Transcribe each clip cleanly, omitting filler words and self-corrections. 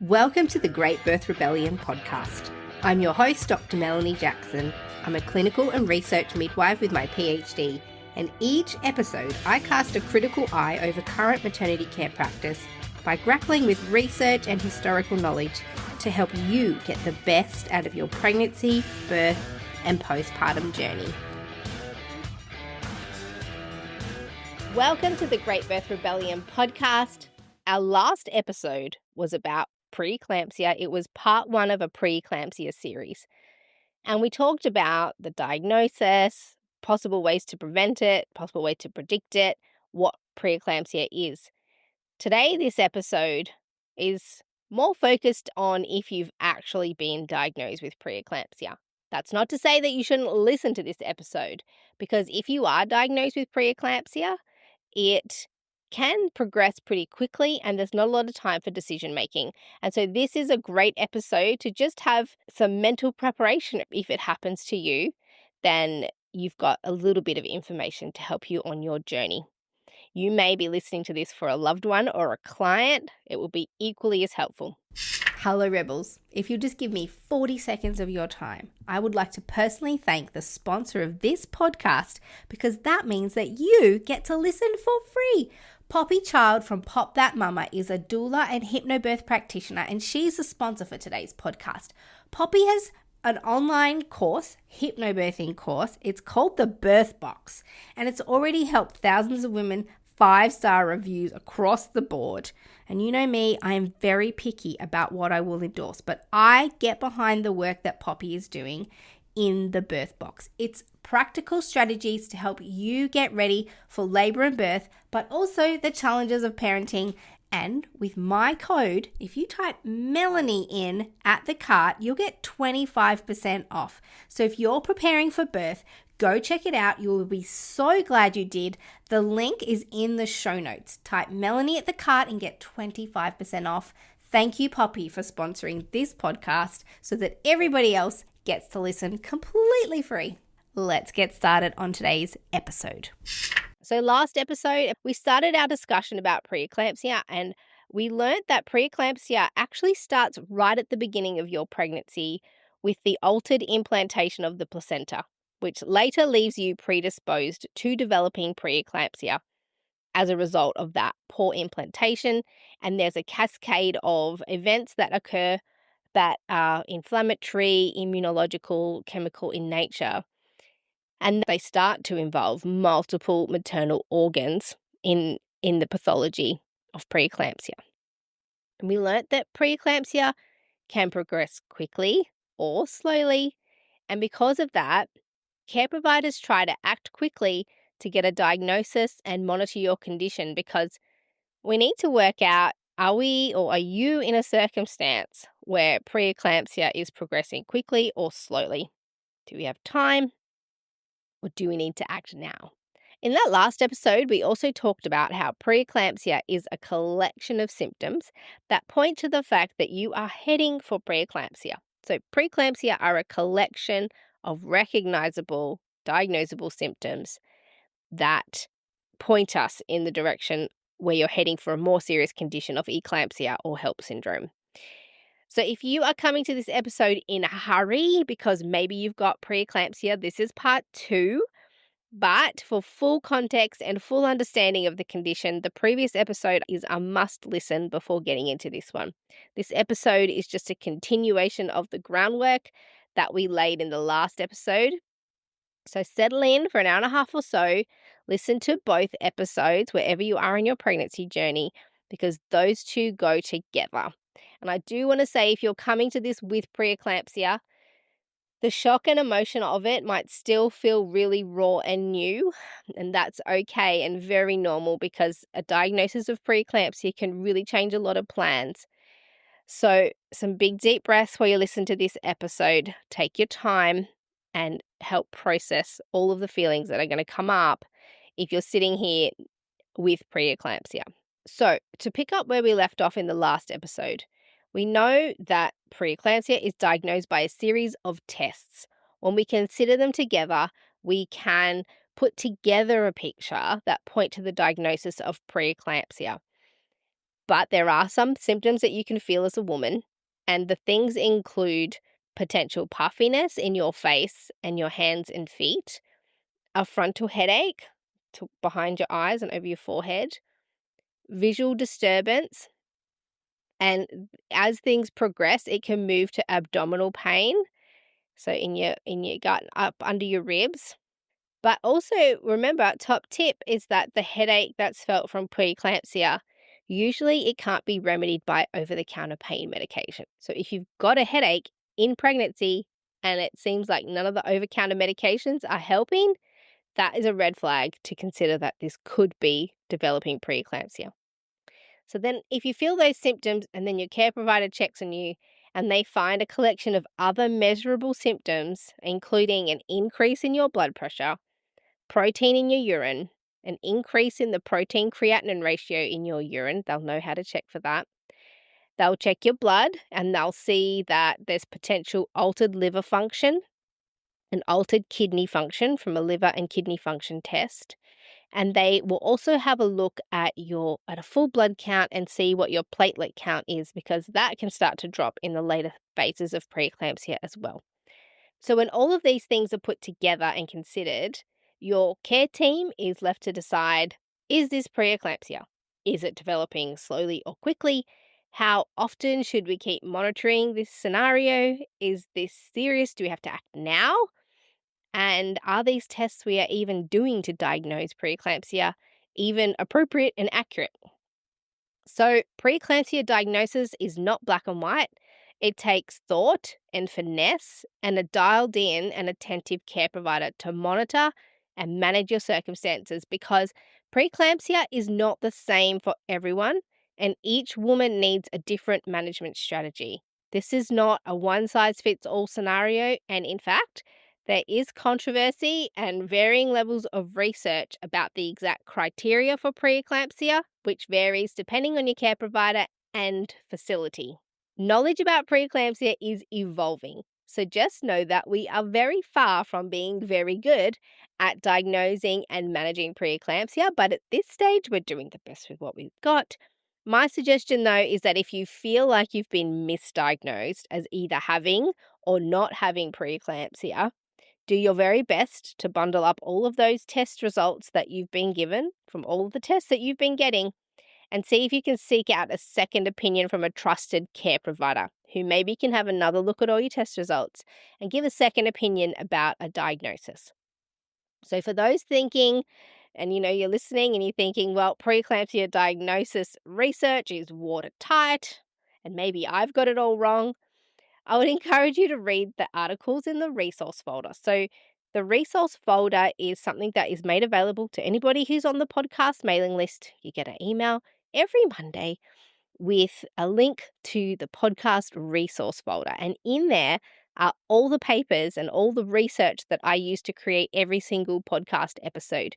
Welcome to the Great Birth Rebellion podcast. I'm your host, Dr. Melanie Jackson. I'm a clinical and research midwife with my PhD, and each episode I cast a critical eye over current maternity care practice by grappling with research and historical knowledge to help you get the best out of your pregnancy, birth, and postpartum journey. Welcome to the Great Birth Rebellion podcast. Our last episode was about preeclampsia. It was part one of a preeclampsia series. And we talked about the diagnosis, possible ways to prevent it, possible way to predict it, what preeclampsia is. Today, this episode is more focused on if you've actually been diagnosed with preeclampsia. That's not to say that you shouldn't listen to this episode, because if you are diagnosed with preeclampsia, it can progress pretty quickly and there's not a lot of time for decision making. And so this is a great episode to just have some mental preparation. If it happens to you, then you've got a little bit of information to help you on your journey. You may be listening to this for a loved one or a client. It will be equally as helpful. Hello Rebels. If you'll just give me 40 seconds of your time, I would like to personally thank the sponsor of this podcast, because that means that you get to listen for free. Poppy Child from Pop That Mama is a doula and hypnobirth practitioner, and she's the sponsor for today's podcast. Poppy has an online course, hypnobirthing course. It's called the Birth Box, and it's already helped thousands of women 5-star reviews across the board. And you know me, I am very picky about what I will endorse, but I get behind the work that Poppy is doing in the Birth Box. It's practical strategies to help you get ready for labor and birth, but also the challenges of parenting. And with my code, if you type Melanie in at the cart, you'll get 25% off. So if you're preparing for birth, go check it out. You will be so glad you did. The link is in the show notes. Type Melanie at the cart and get 25% off. Thank you, Poppy, for sponsoring this podcast so that everybody else gets to listen completely free. Let's get started on today's episode. So last episode, we started our discussion about preeclampsia, and we learned that preeclampsia actually starts right at the beginning of your pregnancy with the altered implantation of the placenta, which later leaves you predisposed to developing preeclampsia as a result of that poor implantation. And there's a cascade of events that occur that are inflammatory, immunological, chemical in nature. And they start to involve multiple maternal organs in the pathology of preeclampsia. And we learnt that preeclampsia can progress quickly or slowly. And because of that, care providers try to act quickly to get a diagnosis and monitor your condition, because we need to work out, are you in a circumstance where preeclampsia is progressing quickly or slowly? Do we have time, or do we need to act now? In that last episode, we also talked about how preeclampsia is a collection of symptoms that point to the fact that you are heading for preeclampsia. So preeclampsia are a collection of recognizable, diagnosable symptoms that point us in the direction where you're heading for a more serious condition of eclampsia or HELLP syndrome. So if you are coming to this episode in a hurry because maybe you've got preeclampsia, this is part 2. But for full context and full understanding of the condition, the previous episode is a must listen before getting into this one. This episode is just a continuation of the groundwork that we laid in the last episode. So settle in for an hour and a half or so. Listen to both episodes wherever you are in your pregnancy journey, because those two go together. And I do want to say, if you're coming to this with preeclampsia, the shock and emotion of it might still feel really raw and new, and that's okay and very normal, because a diagnosis of preeclampsia can really change a lot of plans. So some big deep breaths while you listen to this episode. Take your time and help process all of the feelings that are going to come up if you're sitting here with preeclampsia. So to pick up where we left off in the last episode, we know that preeclampsia is diagnosed by a series of tests. When we consider them together, we can put together a picture that point to the diagnosis of preeclampsia. But there are some symptoms that you can feel as a woman, and the things include potential puffiness in your face and your hands and feet, a frontal headache behind your eyes and over your forehead, visual disturbance, and as things progress, it can move to abdominal pain, so in your gut, up under your ribs. But also remember, top tip is that the headache that's felt from preeclampsia, usually it can't be remedied by over-the-counter pain medication. So if you've got a headache in pregnancy and it seems like none of the over-counter medications are helping, that is a red flag to consider that this could be developing preeclampsia. So then if you feel those symptoms and then your care provider checks on you and they find a collection of other measurable symptoms, including an increase in your blood pressure, protein in your urine, an increase in the protein creatinine ratio in your urine, they'll know how to check for that. They'll check your blood and they'll see that there's potential altered liver function, an altered kidney function from a liver and kidney function test. And they will also have a look at a full blood count and see what your platelet count is, because that can start to drop in the later phases of preeclampsia as well. So when all of these things are put together and considered, your care team is left to decide, is this preeclampsia? Is it developing slowly or quickly? How often should we keep monitoring this scenario? Is this serious? Do we have to act now? And are these tests we are even doing to diagnose preeclampsia even appropriate and accurate? So preeclampsia diagnosis is not black and white. It takes thought and finesse and a dialed in and attentive care provider to monitor and manage your circumstances, because preeclampsia is not the same for everyone and each woman needs a different management strategy. This is not a one-size-fits-all scenario, and in fact, there is controversy and varying levels of research about the exact criteria for preeclampsia, which varies depending on your care provider and facility. Knowledge about preeclampsia is evolving, so just know that we are very far from being very good at diagnosing and managing preeclampsia, but at this stage, we're doing the best with what we've got. My suggestion, though, is that if you feel like you've been misdiagnosed as either having or not having preeclampsia, do your very best to bundle up all of those test results that you've been given from all of the tests that you've been getting and see if you can seek out a second opinion from a trusted care provider who maybe can have another look at all your test results and give a second opinion about a diagnosis. So for those thinking, and you're listening and you're thinking, well, preeclampsia diagnosis research is watertight and maybe I've got it all wrong, I would encourage you to read the articles in the resource folder. So the resource folder is something that is made available to anybody who's on the podcast mailing list. You get an email every Monday with a link to the podcast resource folder. And in there are all the papers and all the research that I use to create every single podcast episode.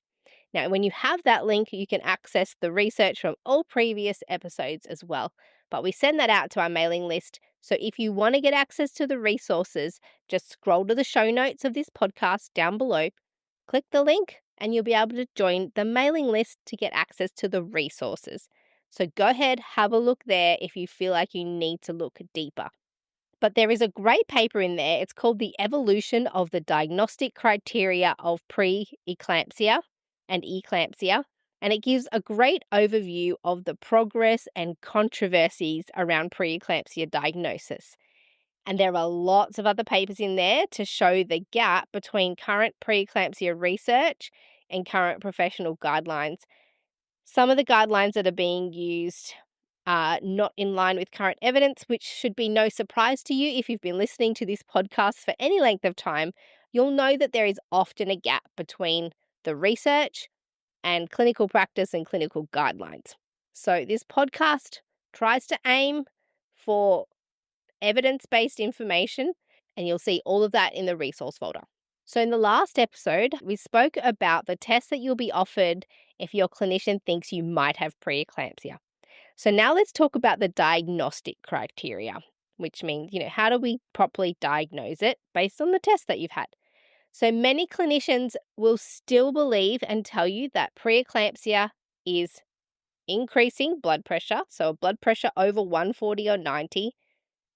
Now, when you have that link, you can access the research from all previous episodes as well. But we send that out to our mailing list. So if you want to get access to the resources, just scroll to the show notes of this podcast down below, click the link, and you'll be able to join the mailing list to get access to the resources. So go ahead, have a look there if you feel like you need to look deeper. But there is a great paper in there. It's called The Evolution of the Diagnostic Criteria of Pre-eclampsia and Eclampsia, and it gives a great overview of the progress and controversies around preeclampsia diagnosis. And there are lots of other papers in there to show the gap between current preeclampsia research and current professional guidelines. Some of the guidelines that are being used are not in line with current evidence, which should be no surprise to you if you've been listening to this podcast for any length of time. You'll know that there is often a gap between the research and clinical practice and clinical guidelines. So this podcast tries to aim for evidence-based information, and you'll see all of that in the resource folder. So in the last episode, we spoke about the tests that you'll be offered if your clinician thinks you might have preeclampsia. So now let's talk about the diagnostic criteria, which means, how do we properly diagnose it based on the tests that you've had? So many clinicians will still believe and tell you that preeclampsia is increasing blood pressure, so a blood pressure over 140 or 90,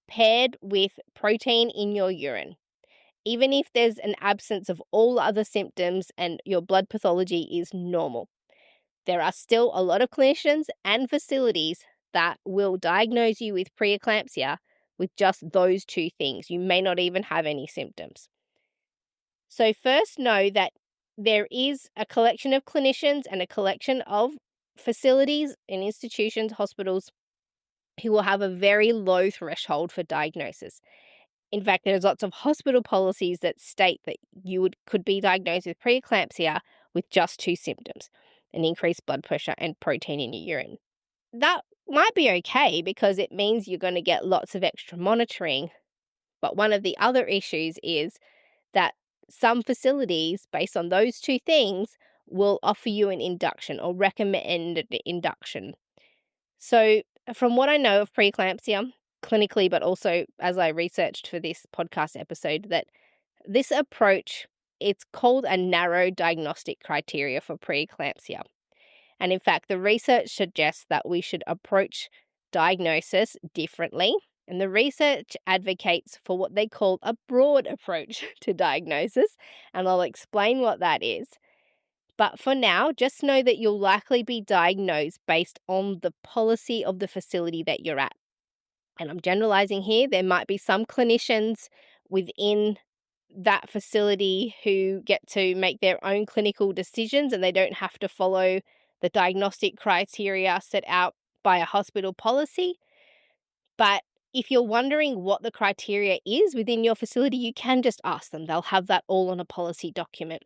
paired with protein in your urine. Even if there's an absence of all other symptoms and your blood pathology is normal. There are still a lot of clinicians and facilities that will diagnose you with preeclampsia with just those two things. You may not even have any symptoms. So first know that there is a collection of clinicians and a collection of facilities and institutions, hospitals, who will have a very low threshold for diagnosis. In fact, there's lots of hospital policies that state that you could be diagnosed with preeclampsia with just two symptoms, an increased blood pressure and protein in your urine. That might be okay because it means you're going to get lots of extra monitoring. But one of the other issues is that some facilities, based on those two things, will offer you an induction or recommend an induction. So from what I know of preeclampsia, clinically, but also as I researched for this podcast episode, that this approach, it's called a narrow diagnostic criteria for preeclampsia. And in fact, the research suggests that we should approach diagnosis differently. And the research advocates for what they call a broad approach to diagnosis. And I'll explain what that is. But for now, just know that you'll likely be diagnosed based on the policy of the facility that you're at. And I'm generalizing here. There might be some clinicians within that facility who get to make their own clinical decisions and they don't have to follow the diagnostic criteria set out by a hospital policy. But if you're wondering what the criteria is within your facility, you can just ask them. They'll have that all on a policy document.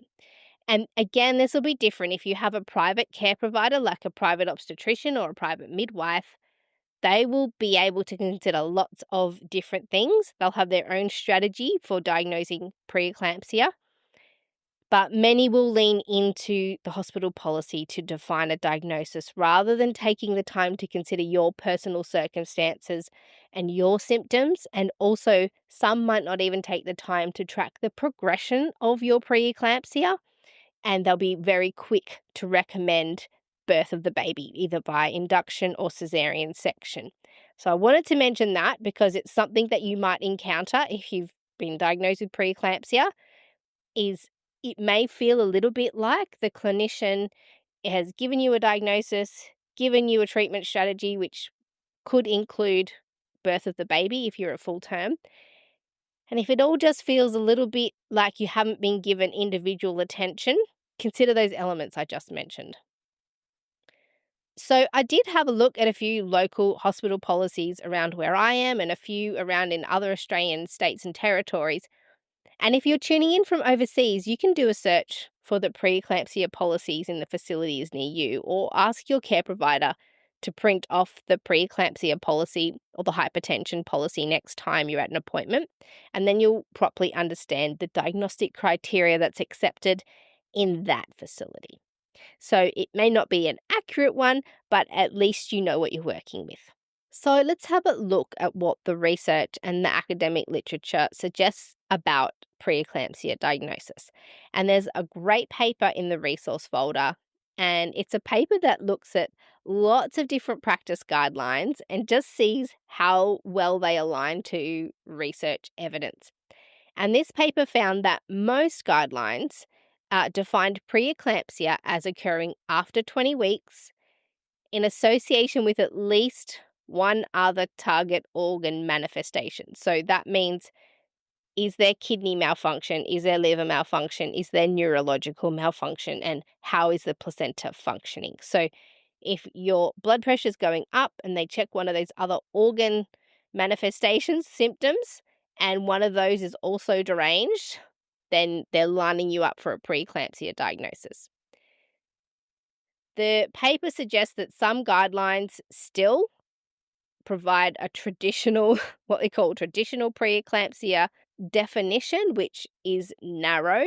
And again, this will be different if you have a private care provider like a private obstetrician or a private midwife. They will be able to consider lots of different things. They'll have their own strategy for diagnosing preeclampsia, but many will lean into the hospital policy to define a diagnosis rather than taking the time to consider your personal circumstances and your symptoms. And also, some might not even take the time to track the progression of your preeclampsia, and they'll be very quick to recommend birth of the baby, either by induction or cesarean section. So I wanted to mention that because it's something that you might encounter if you've been diagnosed with preeclampsia, is it may feel a little bit like the clinician has given you a diagnosis, given you a treatment strategy, which could include birth of the baby if you're at full term. And if it all just feels a little bit like you haven't been given individual attention, consider those elements I just mentioned. So I did have a look at a few local hospital policies around where I am and a few around in other Australian states and territories. And if you're tuning in from overseas, you can do a search for the preeclampsia policies in the facilities near you, or ask your care provider to print off the preeclampsia policy or the hypertension policy next time you're at an appointment. And then you'll properly understand the diagnostic criteria that's accepted in that facility. So it may not be an accurate one, but at least you know what you're working with. So let's have a look at what the research and the academic literature suggests about preeclampsia diagnosis. And there's a great paper in the resource folder, and it's a paper that looks at lots of different practice guidelines and just sees how well they align to research evidence. And this paper found that most guidelines defined preeclampsia as occurring after 20 weeks in association with at least one other target organ manifestation. So that means, is there kidney malfunction? Is there liver malfunction? Is there neurological malfunction? And how is the placenta functioning? So if your blood pressure is going up and they check one of those other organ manifestations, symptoms, and one of those is also deranged, then they're lining you up for a preeclampsia diagnosis. The paper suggests that some guidelines still provide a traditional, what they call traditional preeclampsia definition, which is narrow,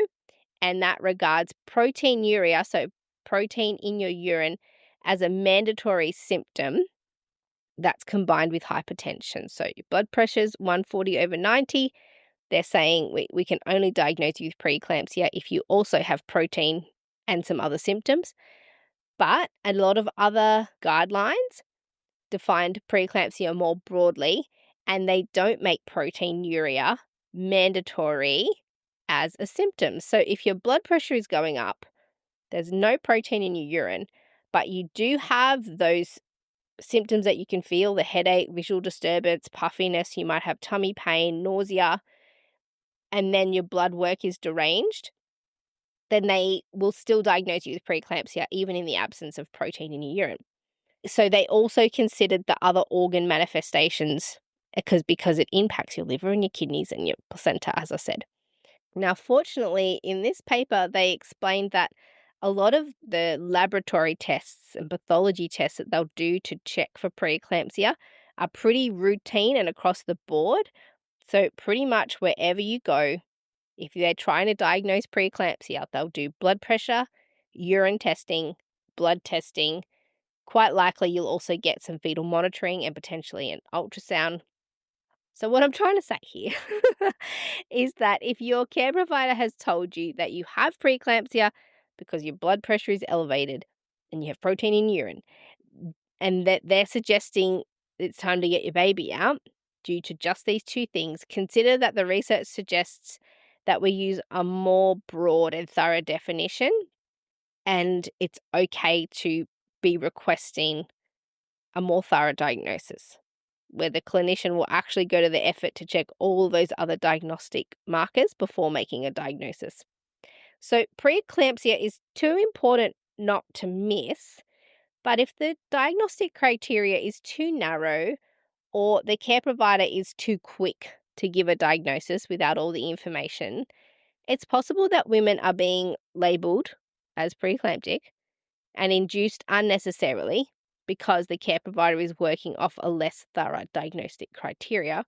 and that regards proteinuria, so protein in your urine, as a mandatory symptom that's combined with hypertension. So your blood pressure's 140 over 90. They're saying we can only diagnose you with preeclampsia if you also have protein and some other symptoms. But a lot of other guidelines defined preeclampsia more broadly, and they don't make proteinuria mandatory as a symptom. So if your blood pressure is going up, there's no protein in your urine, but you do have those symptoms that you can feel, the headache, visual disturbance, puffiness, you might have tummy pain, nausea, and then your blood work is deranged, then they will still diagnose you with preeclampsia even in the absence of protein in your urine. So they also considered the other organ manifestations because it impacts your liver and your kidneys and your placenta, as I said. Now, fortunately, in this paper, they explained that a lot of the laboratory tests and pathology tests that they'll do to check for preeclampsia are pretty routine and across the board. So pretty much wherever you go, if they're trying to diagnose preeclampsia, they'll do blood pressure, urine testing, blood testing. Quite likely you'll also get some fetal monitoring and potentially an ultrasound. So what I'm trying to say here is that if your care provider has told you that you have preeclampsia because your blood pressure is elevated and you have protein in urine, and that they're suggesting it's time to get your baby out due to just these two things, consider that the research suggests that we use a more broad and thorough definition, and it's okay to be requesting a more thorough diagnosis, where the clinician will actually go to the effort to check all those other diagnostic markers before making a diagnosis. So preeclampsia is too important not to miss, but if the diagnostic criteria is too narrow or the care provider is too quick to give a diagnosis without all the information, it's possible that women are being labelled as preeclamptic and induced unnecessarily because the care provider is working off a less thorough diagnostic criteria,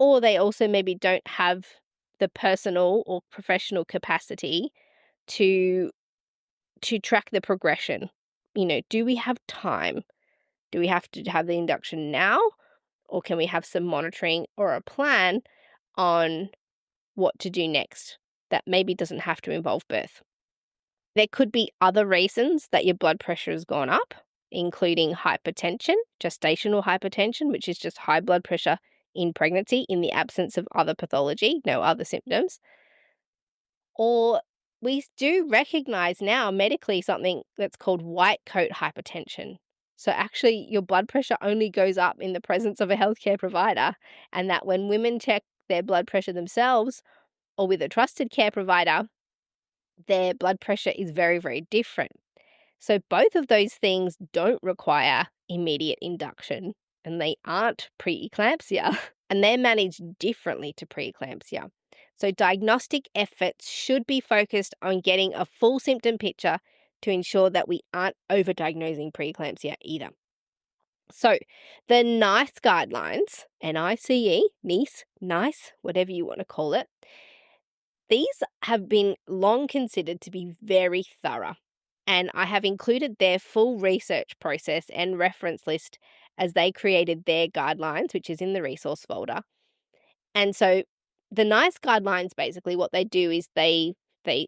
or they also maybe don't have the personal or professional capacity to track the progression. Do we have time? Do we have to have the induction now, or can we have some monitoring or a plan on what to do next that maybe doesn't have to involve birth? There could be other reasons that your blood pressure has gone up, including hypertension, gestational hypertension, which is just high blood pressure in pregnancy in the absence of other pathology, no other symptoms. Or we do recognize now medically something that's called white coat hypertension. So actually your blood pressure only goes up in the presence of a healthcare provider, and that when women check their blood pressure themselves or with a trusted care provider, their blood pressure is very, very different. So both of those things don't require immediate induction, and they aren't preeclampsia, and they're managed differently to preeclampsia. So diagnostic efforts should be focused on getting a full symptom picture to ensure that we aren't overdiagnosing preeclampsia either. So the NICE guidelines, NICE, whatever you want to call it, these have been long considered to be very thorough, and I have included their full research process and reference list as they created their guidelines, which is in the resource folder. And so the NICE guidelines, basically what they do is they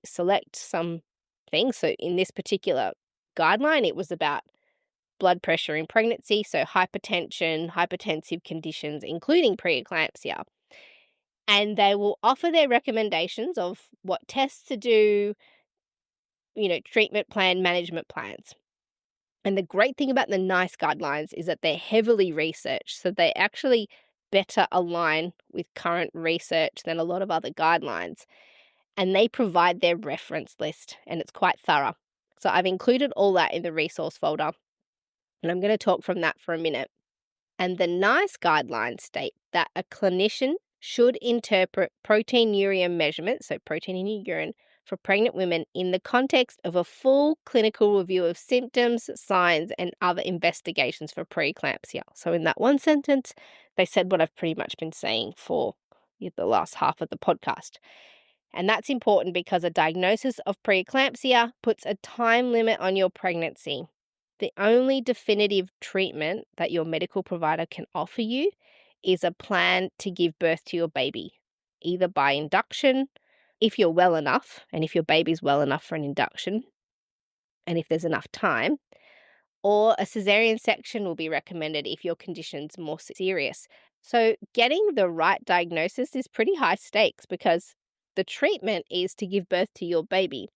select some things. So in this particular guideline, it was about blood pressure in pregnancy, so hypertension, hypertensive conditions, including preeclampsia. And they will offer their recommendations of what tests to do, treatment plan, management plans. And the great thing about the NICE guidelines is that they're heavily researched, so they actually better align with current research than a lot of other guidelines. And they provide their reference list, and it's quite thorough. So I've included all that in the resource folder, and I'm going to talk from that for a minute. And the NICE guidelines state that a clinician should interpret proteinuria measurements, so protein in your urine, for pregnant women in the context of a full clinical review of symptoms, signs, and other investigations for preeclampsia. So in that one sentence, they said what I've pretty much been saying for the last half of the podcast. And that's important because a diagnosis of preeclampsia puts a time limit on your pregnancy. The only definitive treatment that your medical provider can offer you is a plan to give birth to your baby, either by induction, if you're well enough, and if your baby's well enough for an induction, and if there's enough time, or a cesarean section will be recommended if your condition's more serious. So getting the right diagnosis is pretty high stakes because the treatment is to give birth to your baby.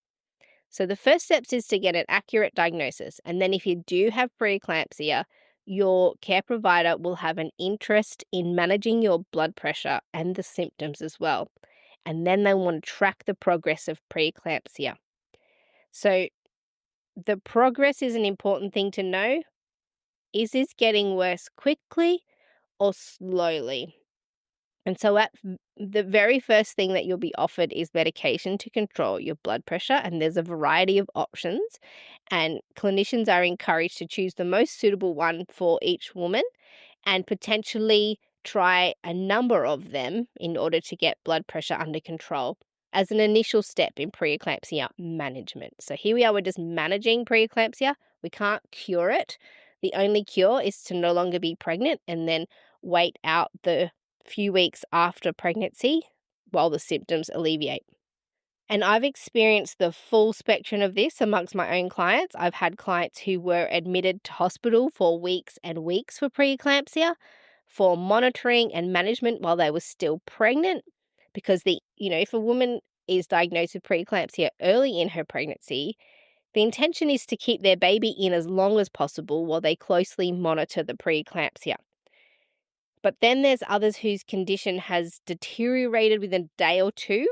So the first steps is to get an accurate diagnosis. And then if you do have preeclampsia, your care provider will have an interest in managing your blood pressure and the symptoms as well. And then they want to track the progress of preeclampsia. So the progress is an important thing to know. Is this getting worse quickly or slowly? And so the very first thing that you'll be offered is medication to control your blood pressure, and there's a variety of options, and clinicians are encouraged to choose the most suitable one for each woman and potentially try a number of them in order to get blood pressure under control as an initial step in preeclampsia management. So here we are, we're just managing preeclampsia. We can't cure it. The only cure is to no longer be pregnant and then wait out the few weeks after pregnancy while the symptoms alleviate. And I've experienced the full spectrum of this amongst my own clients. I've had clients who were admitted to hospital for weeks and weeks for preeclampsia, for monitoring and management while they were still pregnant, because if a woman is diagnosed with preeclampsia early in her pregnancy, the intention is to keep their baby in as long as possible while they closely monitor the preeclampsia. But then there's others whose condition has deteriorated within a day or two,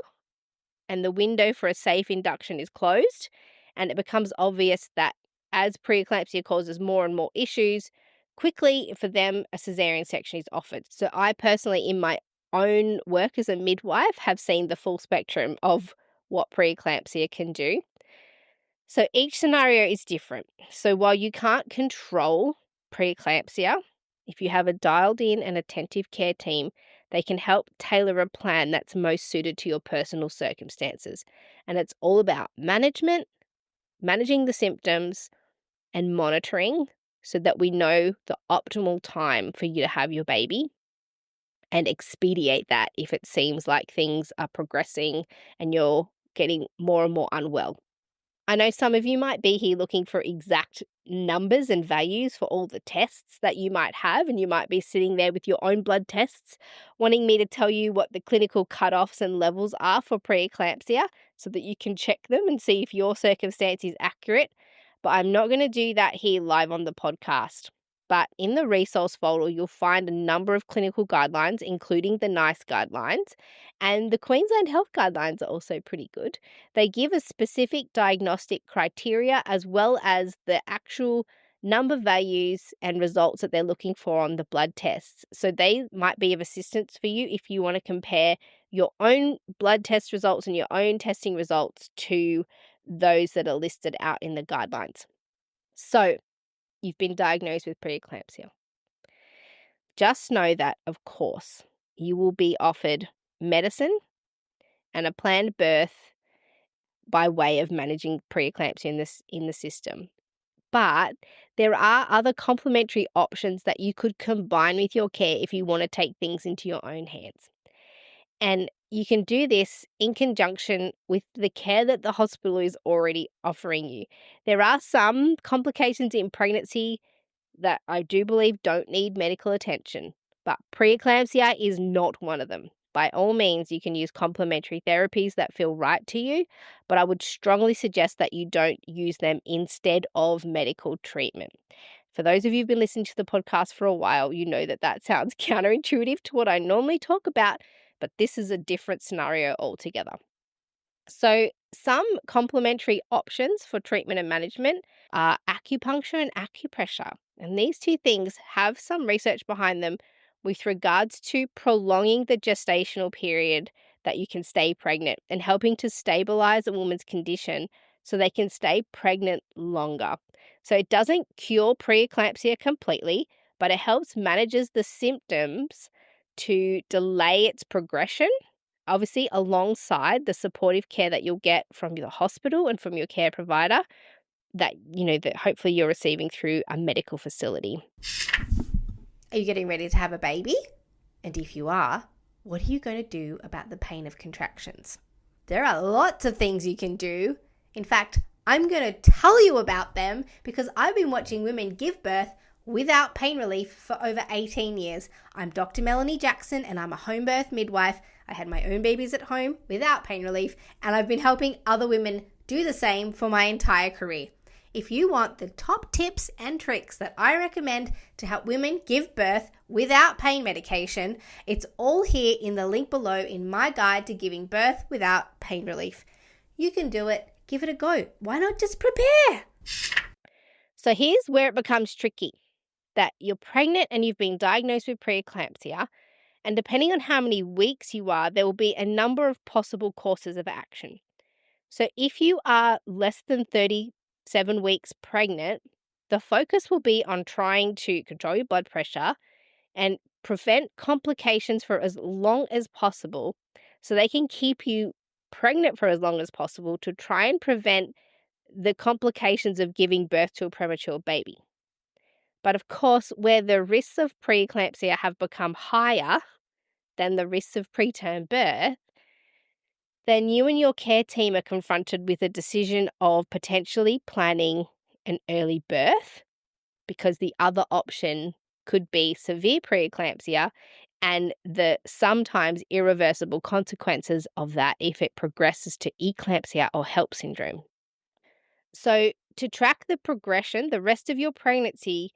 and the window for a safe induction is closed, and it becomes obvious that as preeclampsia causes more and more issues, quickly for them a cesarean section is offered. So I personally, in my own work as a midwife, have seen the full spectrum of what preeclampsia can do. So each scenario is different. So while you can't control preeclampsia, if you have a dialed in and attentive care team, they can help tailor a plan that's most suited to your personal circumstances. And it's all about managing the symptoms, and monitoring so that we know the optimal time for you to have your baby and expedite that if it seems like things are progressing and you're getting more and more unwell. I know some of you might be here looking for exact numbers and values for all the tests that you might have, and you might be sitting there with your own blood tests wanting me to tell you what the clinical cutoffs and levels are for preeclampsia so that you can check them and see if your circumstance is accurate. But I'm not going to do that here live on the podcast. But in the resource folder, you'll find a number of clinical guidelines, including the NICE guidelines, and the Queensland Health Guidelines are also pretty good. They give a specific diagnostic criteria as well as the actual number values and results that they're looking for on the blood tests. So they might be of assistance for you if you want to compare your own blood test results and your own testing results to those that are listed out in the guidelines. So you've been diagnosed with preeclampsia. Just know that, of course, you will be offered medicine and a planned birth by way of managing preeclampsia in the system. But there are other complementary options that you could combine with your care if you want to take things into your own hands. And you can do this in conjunction with the care that the hospital is already offering you. There are some complications in pregnancy that I do believe don't need medical attention, but preeclampsia is not one of them. By all means, you can use complementary therapies that feel right to you, but I would strongly suggest that you don't use them instead of medical treatment. For those of you who've been listening to the podcast for a while, you know that sounds counterintuitive to what I normally talk about, but this is a different scenario altogether. So some complementary options for treatment and management are acupuncture and acupressure. And these two things have some research behind them with regards to prolonging the gestational period that you can stay pregnant and helping to stabilize a woman's condition so they can stay pregnant longer. So it doesn't cure preeclampsia completely, but it helps manages the symptoms to delay its progression, obviously alongside the supportive care that you'll get from the hospital and from your care provider that hopefully you're receiving through a medical facility. Are you getting ready to have a baby? And if you are, what are you going to do about the pain of contractions? There are lots of things you can do. In fact, I'm going to tell you about them because I've been watching women give birth without pain relief for over 18 years. I'm Dr. Melanie Jackson and I'm a home birth midwife. I had my own babies at home without pain relief, and I've been helping other women do the same for my entire career. If you want the top tips and tricks that I recommend to help women give birth without pain medication, it's all here in the link below in my guide to giving birth without pain relief. You can do it. Give it a go. Why not just prepare? So here's where it becomes tricky. That you're pregnant and you've been diagnosed with preeclampsia, and depending on how many weeks you are, there will be a number of possible courses of action. So if you are less than 37 weeks pregnant, the focus will be on trying to control your blood pressure and prevent complications for as long as possible so they can keep you pregnant for as long as possible to try and prevent the complications of giving birth to a premature baby. But of course, where the risks of preeclampsia have become higher than the risks of preterm birth, then you and your care team are confronted with a decision of potentially planning an early birth, because the other option could be severe preeclampsia and the sometimes irreversible consequences of that if it progresses to eclampsia or HELP syndrome. So to track the progression, the rest of your pregnancy,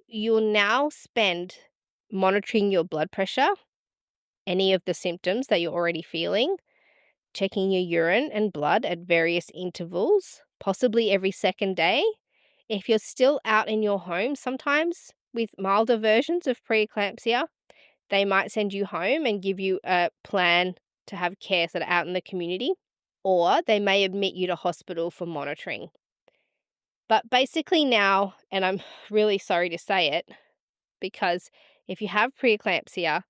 you'll now spend monitoring your blood pressure, any of the symptoms that you're already feeling, checking your urine and blood at various intervals, possibly every second day. If you're still out in your home, sometimes with milder versions of preeclampsia, they might send you home and give you a plan to have care sort of out in the community, or they may admit you to hospital for monitoring. But basically now, and I'm really sorry to say it, because if you have preeclampsia,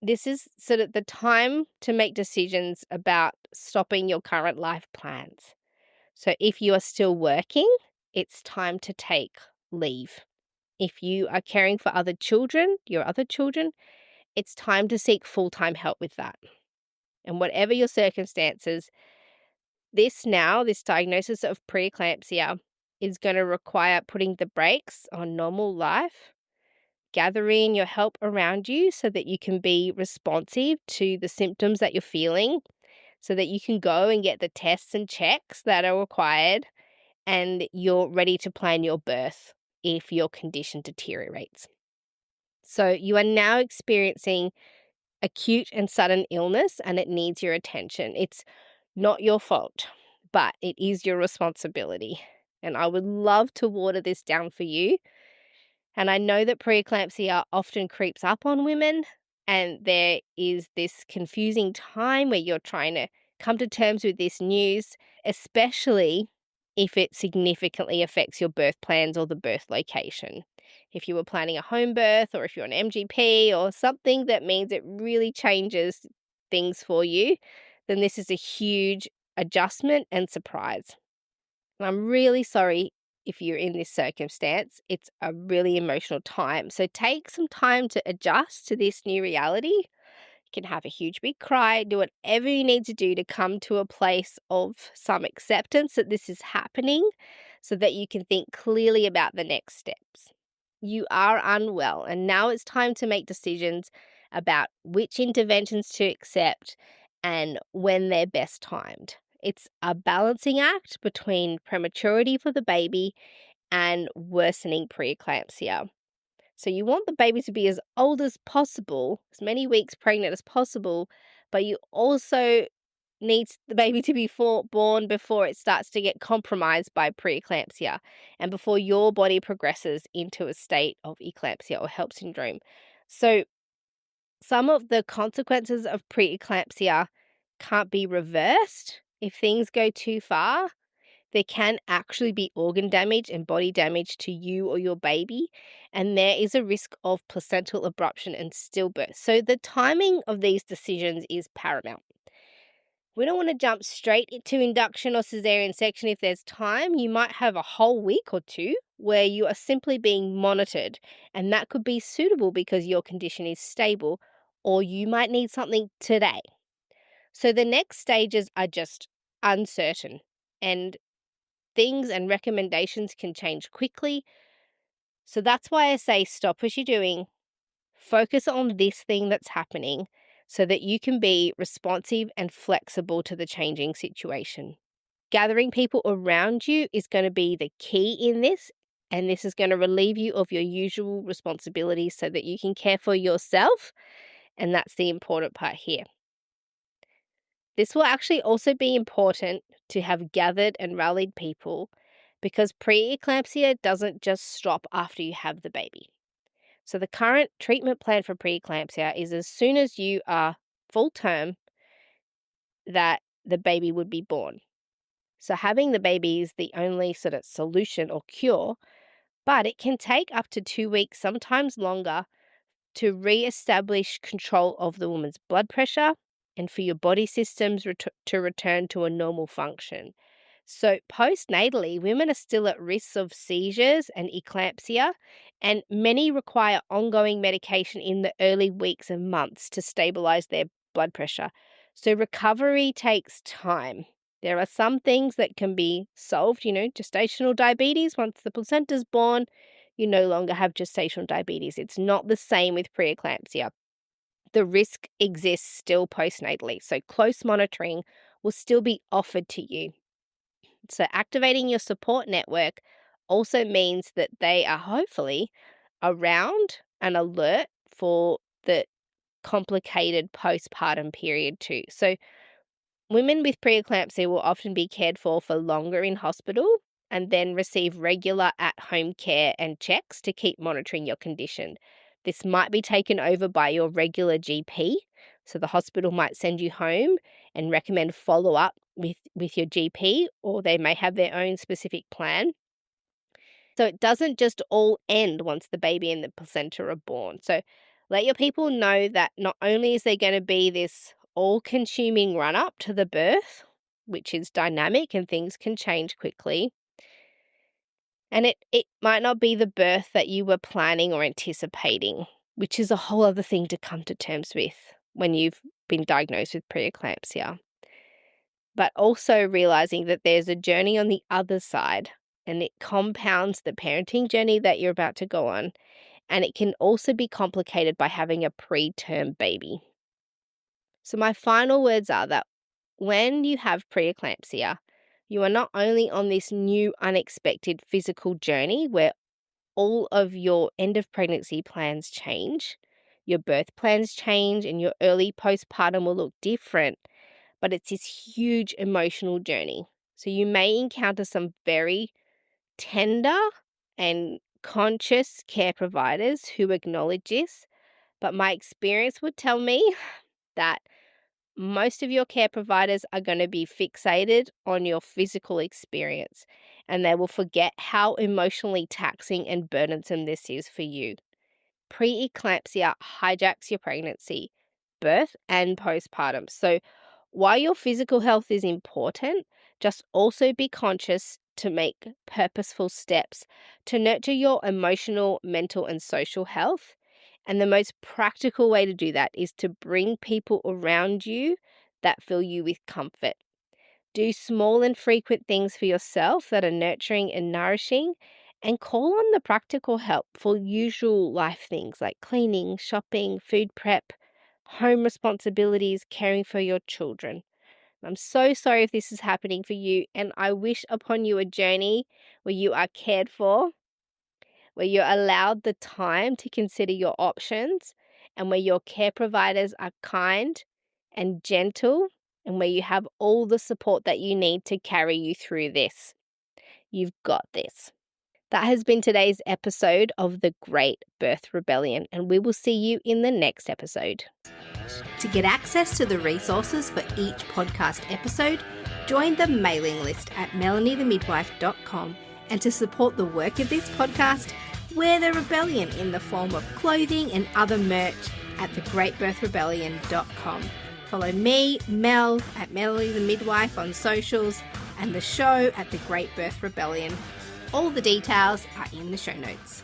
this is sort of the time to make decisions about stopping your current life plans. So if you are still working, it's time to take leave. If you are caring for your other children, it's time to seek full-time help with that. And whatever your circumstances, this diagnosis of preeclampsia is going to require putting the brakes on normal life, gathering your help around you so that you can be responsive to the symptoms that you're feeling, so that you can go and get the tests and checks that are required, and you're ready to plan your birth if your condition deteriorates. So you are now experiencing acute and sudden illness, and it needs your attention. It's not your fault, but it is your responsibility. And I would love to water this down for you. And I know that preeclampsia often creeps up on women, and there is this confusing time where you're trying to come to terms with this news, especially if it significantly affects your birth plans or the birth location. If you were planning a home birth, or if you're an MGP or something that means it really changes things for you, then this is a huge adjustment and surprise. And I'm really sorry if you're in this circumstance. It's a really emotional time. So take some time to adjust to this new reality. You can have a huge big cry, do whatever you need to do to come to a place of some acceptance that this is happening so that you can think clearly about the next steps. You are unwell, and now it's time to make decisions about which interventions to accept and when they're best timed. It's a balancing act between prematurity for the baby and worsening preeclampsia. So you want the baby to be as old as possible, as many weeks pregnant as possible, but you also need the baby to be born before it starts to get compromised by preeclampsia and before your body progresses into a state of eclampsia or HELP syndrome. So some of the consequences of preeclampsia can't be reversed. If things go too far, there can actually be organ damage and body damage to you or your baby, and there is a risk of placental abruption and stillbirth. So the timing of these decisions is paramount. We don't want to jump straight into induction or cesarean section if there's time. You might have a whole week or two where you are simply being monitored, and that could be suitable because your condition is stable, or you might need something today. So the next stages are just uncertain, and things and recommendations can change quickly. So that's why I say stop what you're doing, focus on this thing that's happening so that you can be responsive and flexible to the changing situation. Gathering people around you is going to be the key in this, and this is going to relieve you of your usual responsibilities so that you can care for yourself, and that's the important part here. This will actually also be important to have gathered and rallied people because pre-eclampsia doesn't just stop after you have the baby. So the current treatment plan for pre-eclampsia is as soon as you are full term that the baby would be born. So having the baby is the only sort of solution or cure, but it can take up to 2 weeks, sometimes longer, to re-establish control of the woman's blood pressure and for your body systems to return to a normal function. So postnatally, women are still at risk of seizures and eclampsia, and many require ongoing medication in the early weeks and months to stabilize their blood pressure. So recovery takes time. There are some things that can be solved, gestational diabetes. Once the placenta's born, you no longer have gestational diabetes. It's not the same with preeclampsia. The risk exists still postnatally, so close monitoring will still be offered to you. So activating your support network also means that they are hopefully around and alert for the complicated postpartum period too. So women with preeclampsia will often be cared for longer in hospital and then receive regular at-home care and checks to keep monitoring your condition. This might be taken over by your regular GP. So the hospital might send you home and recommend follow-up with your GP, or they may have their own specific plan. So it doesn't just all end once the baby and the placenta are born. So let your people know that not only is there going to be this all-consuming run-up to the birth, which is dynamic and things can change quickly, and it might not be the birth that you were planning or anticipating, which is a whole other thing to come to terms with when you've been diagnosed with preeclampsia. But also realizing that there's a journey on the other side, and it compounds the parenting journey that you're about to go on, and it can also be complicated by having a preterm baby. So my final words are that when you have preeclampsia, you are not only on this new unexpected physical journey where all of your end of pregnancy plans change, your birth plans change, and your early postpartum will look different, but it's this huge emotional journey. So you may encounter some very tender and conscious care providers who acknowledge this, but my experience would tell me that most of your care providers are going to be fixated on your physical experience, and they will forget how emotionally taxing and burdensome this is for you. Pre-eclampsia hijacks your pregnancy, birth, and postpartum. So while your physical health is important, just also be conscious to make purposeful steps to nurture your emotional, mental, and social health. And the most practical way to do that is to bring people around you that fill you with comfort. Do small and frequent things for yourself that are nurturing and nourishing, and call on the practical help for usual life things like cleaning, shopping, food prep, home responsibilities, caring for your children. I'm so sorry if this is happening for you, and I wish upon you a journey where you are cared for, where you're allowed the time to consider your options, and where your care providers are kind and gentle, and where you have all the support that you need to carry you through this. You've got this. That has been today's episode of The Great Birth Rebellion, and we will see you in the next episode. To get access to the resources for each podcast episode, join the mailing list at melaniethemidwife.com, and to support the work of this podcast, wear the rebellion in the form of clothing and other merch at thegreatbirthrebellion.com. Follow me, Mel, at Melanie the Midwife on socials, and the show at The Great Birth Rebellion. All the details are in the show notes.